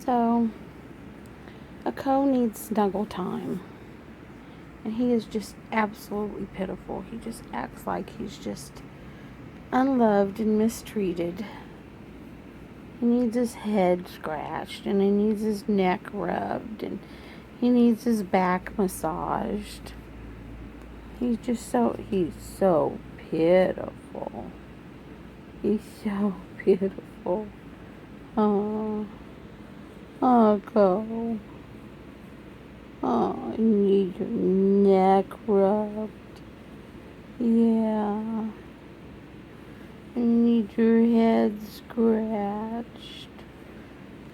So, Akko needs snuggle time. And he is just absolutely pitiful. He just acts like he's just unloved and mistreated. He needs his head scratched, and he needs his neck rubbed, and he needs his back massaged. He's so pitiful. He's so pitiful. Oh, go. Oh, you need your neck rubbed. Yeah. You need your head scratched.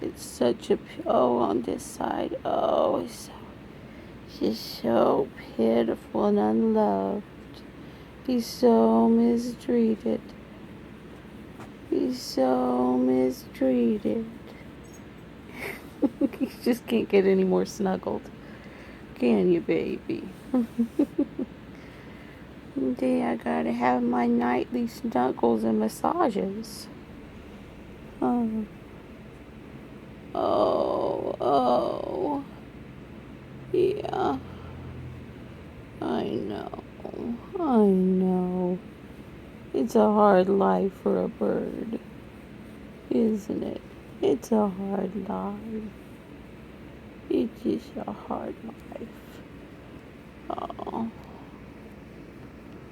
It's such a on this side. Oh, it's just so pitiful and unloved. He's so mistreated. He's so mistreated. You just can't get any more snuggled. Can you, baby? Day I gotta have my nightly snuggles and massages. Oh. Yeah. I know. It's a hard life for a bird, isn't it? It's a hard life. It's just a hard life. Oh.